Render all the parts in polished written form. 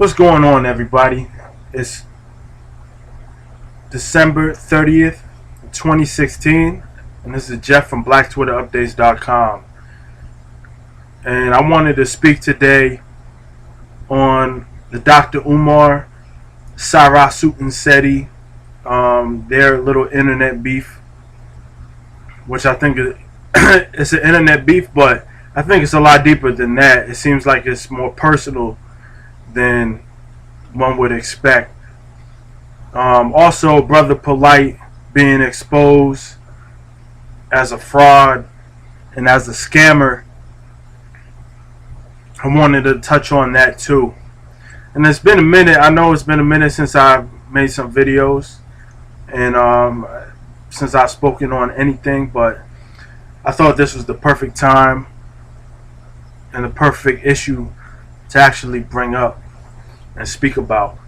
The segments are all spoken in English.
What's going on, everybody? It's December 30th, 2016, and this is Jeff from BlackTwitterUpdates.com. And I wanted to speak today on the Dr.Umar, Sara Suten Seti, their little internet beef, which I think it's an internet beef, but I think it's a lot deeper than that. It seems like it's more personal than one would expect. Also, brother Polight being exposed as a fraud and as a scammer. I wanted to touch on that too. And it's been a minute. I know it's been a minute since I've made some videos and since I've spoken on anything, but I thought this was the perfect time and the perfect issue to actually bring up and speak about.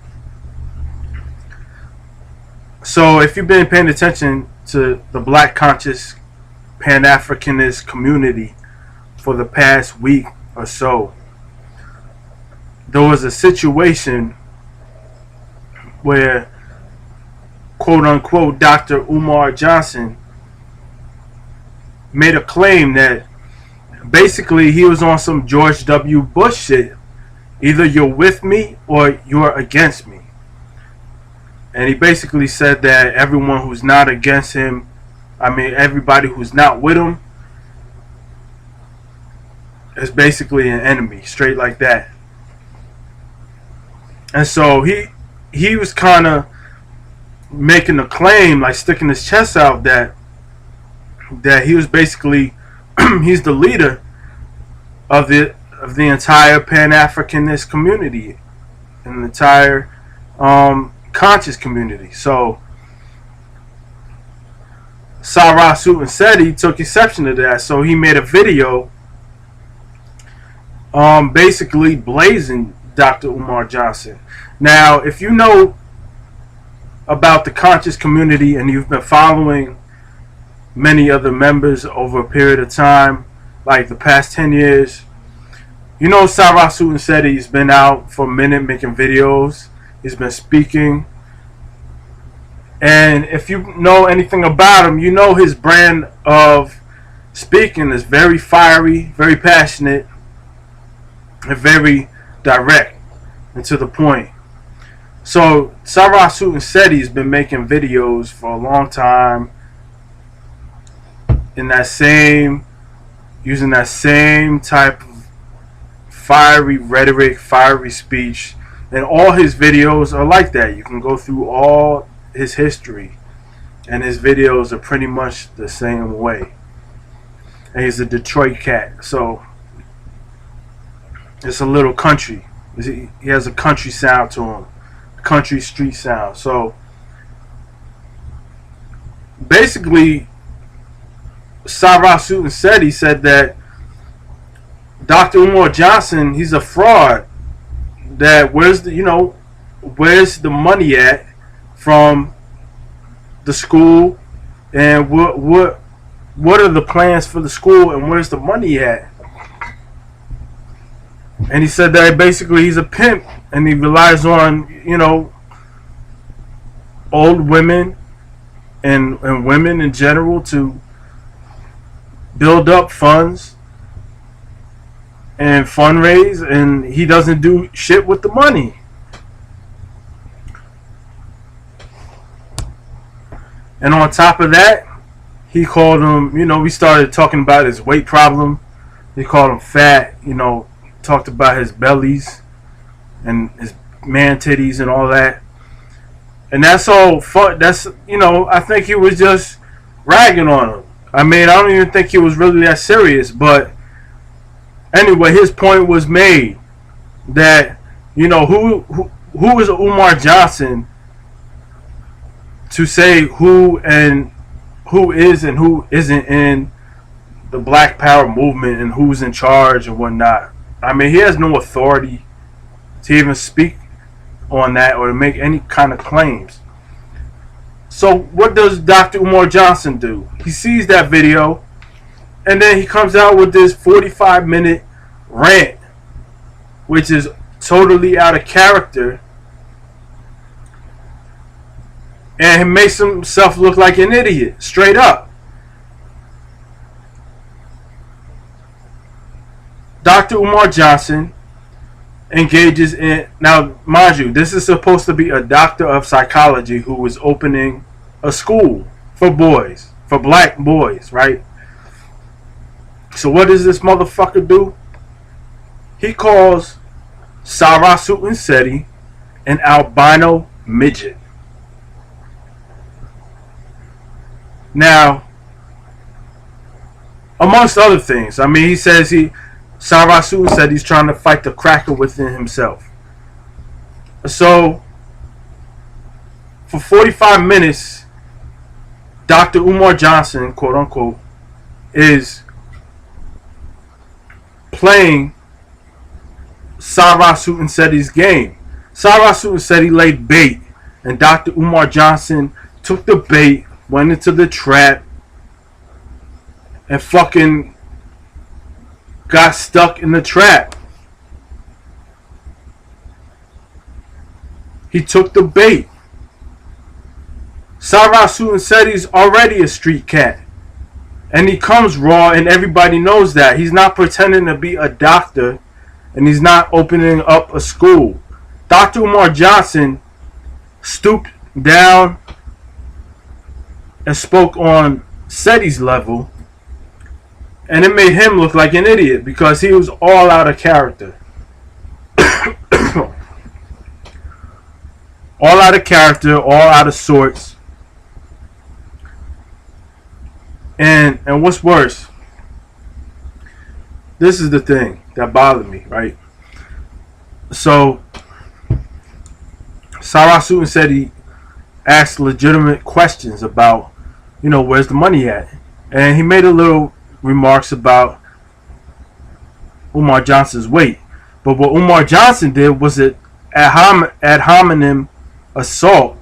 So if you've been paying attention to the Black conscious Pan-Africanist community for the past week or so, there was a situation where quote unquote Dr. Umar Johnson made a claim that basically he was on some George W. Bush shit. Either you're with me or you're against me. And he basically said that everyone who's not against him, everybody who's not with him, is basically an enemy, straight like that. And so he was kind of making a claim, like sticking his chest out, that he was basically he's the leader of the entire Pan-Africanist community and the entire conscious community. So Sara Suten Seti took exception to that, so he made a video basically blazing Dr. Umar Johnson. Now, if you know about the conscious community and you've been following many other members over a period of time, like the past 10 years, you know Sara Suten Seti has been out for a minute making videos. He's been speaking. And if you know anything about him, you know his brand of speaking is very fiery, very passionate, and very direct and to the point. So Sara Suten Seti has been making videos for a long time in that same, using that same type of fiery rhetoric, fiery speech, and all his videos are like that. You can go through all his history, and his videos are pretty much the same way. And he's a Detroit cat, so it's a little country. He has a country sound to him, country street sound. So basically, Sara Suten Seti said that Dr. Umar Johnson, he's a fraud. That where's the money at from the school, and what are the plans for the school, and where's the money at? And he said that basically he's a pimp and he relies on old women and women in general to build up funds and fundraise, and he doesn't do shit with the money. And on top of that, he called him, we started talking about his weight problem. He called him fat, talked about his bellies and his man titties and all that. And that's all fun. That's, I think he was just ragging on him. I don't even think he was really that serious. But anyway, his point was made that, who is Umar Johnson to say who is and who isn't in the Black Power movement and who's in charge and whatnot. He has no authority to even speak on that or to make any kind of claims. So what does Dr. Umar Johnson do? He sees that video and then he comes out with this 45-minute rant, which is totally out of character, and he makes himself look like an idiot, straight up. Dr. Umar Johnson engages in, now mind you, this is supposed to be a doctor of psychology who is opening a school for boys, for black boys, right? So what does this motherfucker do? He calls Sara Suten Seti an albino midget. Now, amongst other things, I mean, he says Sara Suten said he's trying to fight the cracker within himself. So, for 45 minutes, Dr. Umar Johnson, quote unquote, is playing Sara Suten Seti's game. Sara Suten Seti laid bait, and Dr. Umar Johnson took the bait, went into the trap, and fucking got stuck in the trap. He took the bait. Sara Suten Seti's already a street cat. And he comes raw, and everybody knows that. He's not pretending to be a doctor, and he's not opening up a school. Dr. Umar Johnson stooped down and spoke on Seti's level, and it made him look like an idiot because he was all out of character. All out of character, all out of sorts. And what's worse, this is the thing that bothered me, right? So, Sara Suten said he asked legitimate questions about, where's the money at? And he made a little remarks about Umar Johnson's weight. But what Umar Johnson did was an ad hominem assault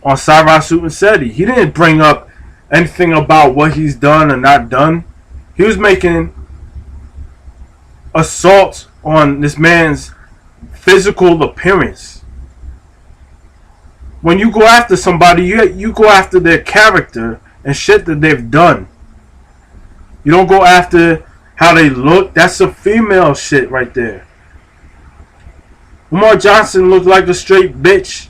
on Sara Suten Seti. He didn't bring up anything about what he's done or not done. He was making assaults on this man's physical appearance. When you go after somebody, you go after their character and shit that they've done. You don't go after how they look. That's a female shit right there. Umar Johnson looked like a straight bitch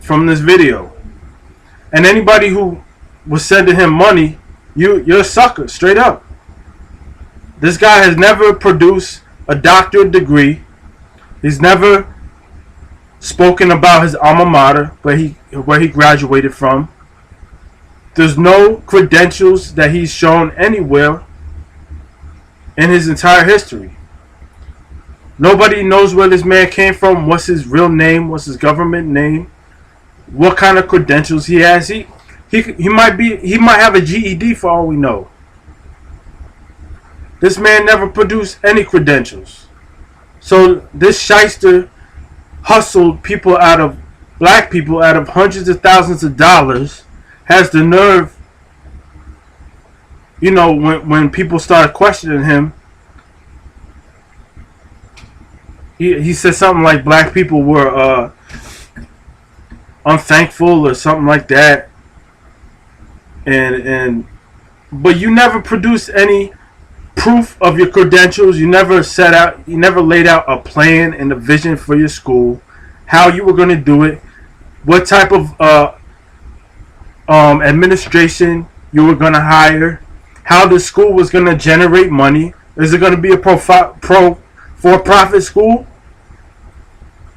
from this video. And anybody who was sending him money, you're a sucker, straight up. This guy has never produced a doctorate degree. He's never spoken about his alma mater, where he graduated from. There's no credentials that he's shown anywhere in his entire history. Nobody knows where this man came from, what's his real name, what's his government name, what kind of credentials he has. He might have a GED for all we know. This man never produced any credentials. So this shyster hustled black people out of hundreds of thousands of dollars, has the nerve, when people started questioning him, he said something like black people were unthankful or something like that. But you never produced any proof of your credentials. You never laid out a plan and a vision for your school, how you were going to do it, what type of administration you were going to hire, how the school was going to generate money. Is it going to be a for-profit school,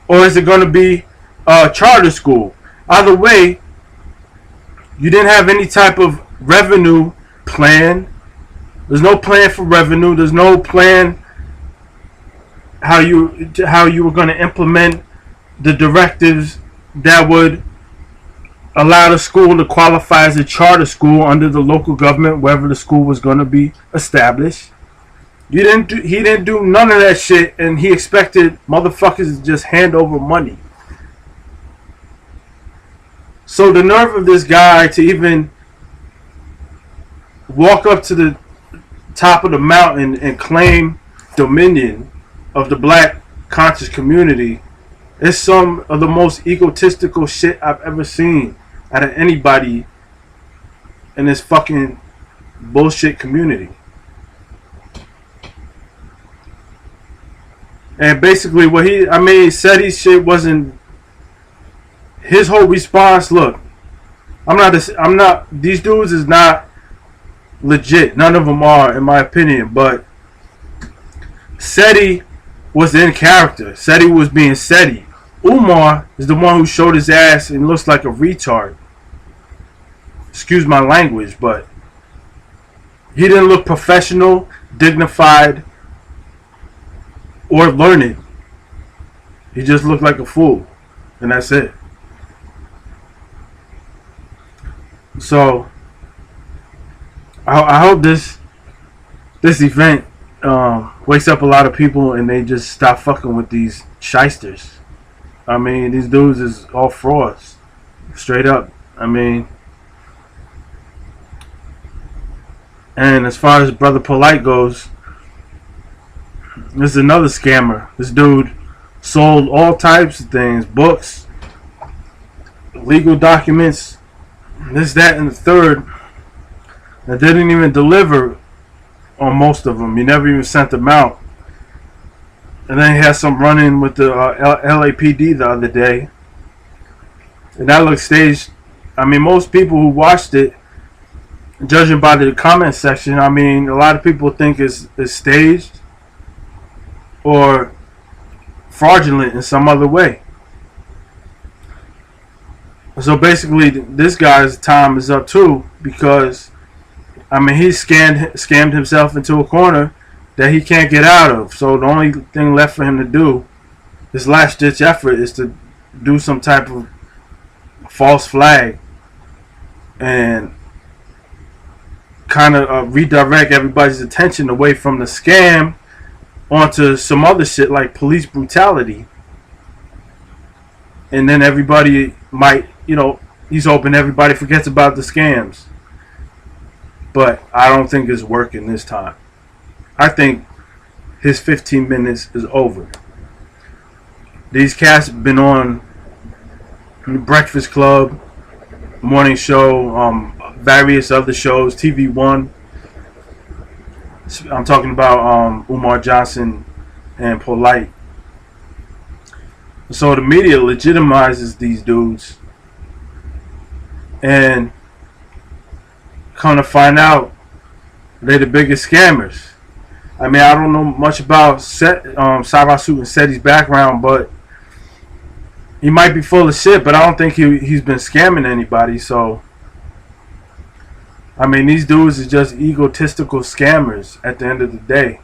or is it going to be a charter school? Either way, you didn't have any type of revenue plan. There's no plan for revenue. There's no plan how you were going to implement the directives that would allow the school to qualify as a charter school under the local government, wherever the school was going to be established. He didn't do none of that shit, and he expected motherfuckers to just hand over money. So the nerve of this guy to even walk up to the top of the mountain and claim dominion of the black conscious community, it's some of the most egotistical shit I've ever seen out of anybody in this fucking bullshit community. And basically what he said his shit wasn't his whole response. Look, I'm not these dudes is not legit. None of them are, in my opinion, but Seti was in character. Seti was being Seti. Umar is the one who showed his ass and looks like a retard. Excuse my language, but he didn't look professional, dignified, or learned. He just looked like a fool, and that's it. So I hope this event wakes up a lot of people and they just stop fucking with these shysters. I mean, these dudes is all frauds, straight up. I mean, and as far as Brother Polight goes, this is another scammer. This dude sold all types of things, books, legal documents, this, that, and the third, that didn't even deliver on most of them. He never even sent them out. And then he had some run-in with the LAPD the other day. And that looked staged. I mean, most people who watched it, judging by the comment section, I mean, a lot of people think it's staged or fraudulent in some other way. So basically, this guy's time is up too, because I mean, he scammed himself into a corner that he can't get out of. So the only thing left for him to do, his last ditch effort, is to do some type of false flag and kind of redirect everybody's attention away from the scam onto some other shit like police brutality. And then everybody might, he's hoping everybody forgets about the scams. But I don't think it's working this time. I think his 15 minutes is over. These cats have been on the Breakfast Club, Morning Show, various other shows, TV One. I'm talking about Umar Johnson and Polight. So the media legitimizes these dudes, and come to find out they're the biggest scammers. I mean, I don't know much about Sara Suten Seti's background, but he might be full of shit, but I don't think he's been scamming anybody. So I mean, these dudes is just egotistical scammers at the end of the day.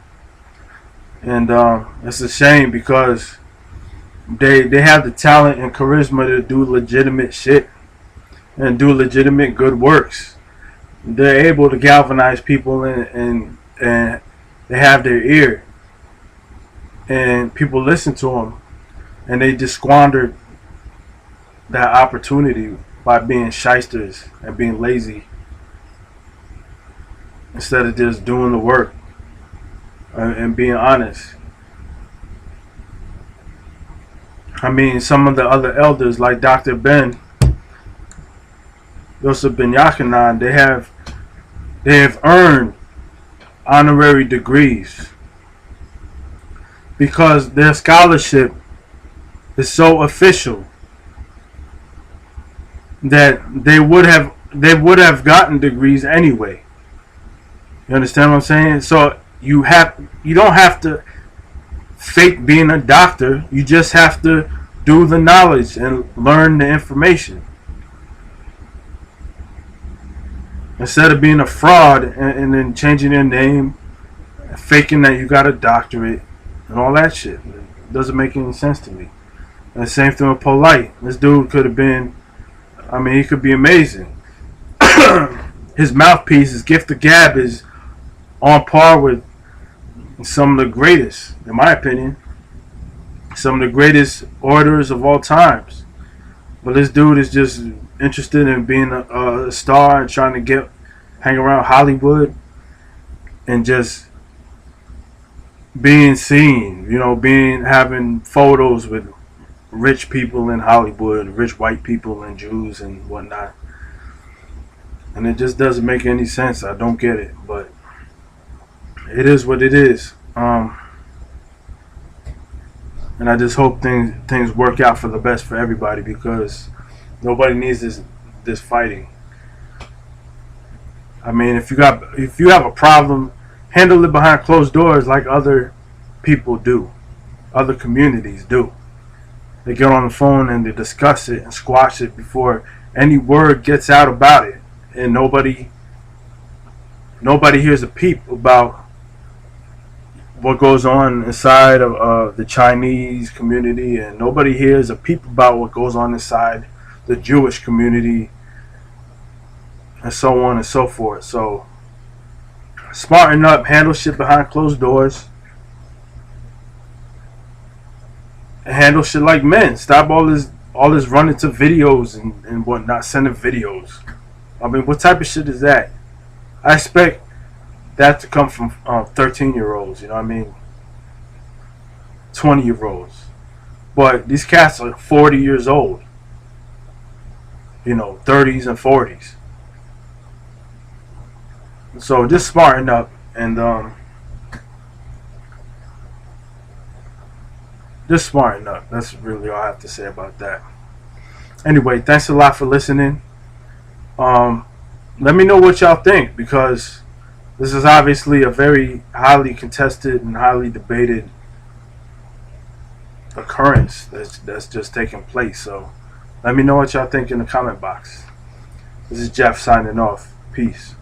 And it's a shame, because they have the talent and charisma to do legitimate shit and do legitimate good works. They're able to galvanize people, and they have their ear, and people listen to them, and they just squandered that opportunity by being shysters and being lazy instead of just doing the work and being honest. I mean, some of the other elders like Dr. Ben Yosef Ben Yachanan, they have earned honorary degrees because their scholarship is so official that they would have gotten degrees anyway. You understand what I'm saying? So you don't have to fake being a doctor. You just have to do the knowledge and learn the information. Instead of being a fraud and then changing your name, faking that you got a doctorate and all that shit. It doesn't make any sense to me. And the same thing with Polight. This dude could have been, I mean, he could be amazing. His mouthpiece, his gift of gab, is on par with some of the greatest, in my opinion. Some of the greatest orators of all times. But this dude is just interested in being a star and trying to hang around Hollywood and just being seen, being having photos with rich people in Hollywood, rich white people and Jews and whatnot. And it just doesn't make any sense. I don't get it, but it is what it is. And I just hope things work out for the best for everybody, because nobody needs this fighting. I mean, if you have a problem, handle it behind closed doors like other people do, other communities do. They get on the phone and they discuss it and squash it before any word gets out about it, and nobody hears a peep about what goes on inside of the Chinese community, and nobody hears a peep about what goes on inside the Jewish community, and so on and so forth. So smarten up, handle shit behind closed doors, and handle shit like men. Stop all this running to videos and whatnot, sending videos. I mean, what type of shit is that? I expect that to come from 13-year-olds, you know what I mean? 20-year-olds. But these cats are 40 years old. 30s and 40s. So just smarten up, and just smarten up. That's really all I have to say about that. Anyway, thanks a lot for listening. Let me know what y'all think, because this is obviously a very highly contested and highly debated occurrence that's just taking place. So let me know what y'all think in the comment box. This is Jeff signing off. Peace.